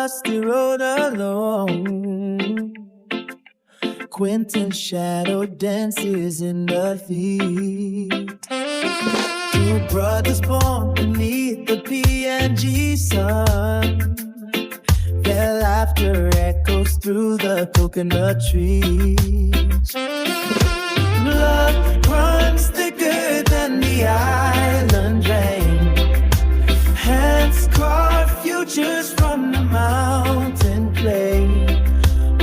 dusty road alone. Quentin's shadow dances in the heat. Two brothers born beneath the P&G sun. Their laughter echoes through the coconut trees. Blood runs thicker than the island drain. Hands carve futures from the mountain clay.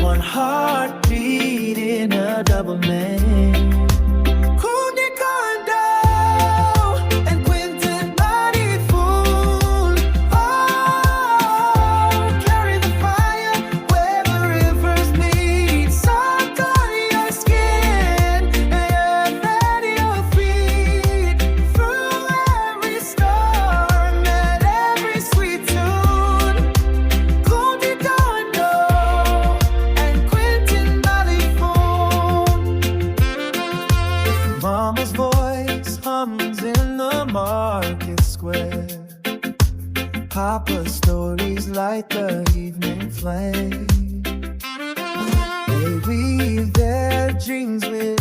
One heartbeat in a double name. Mama's voice hums in the market square. Papa's stories light the evening flame. They weave their dreams with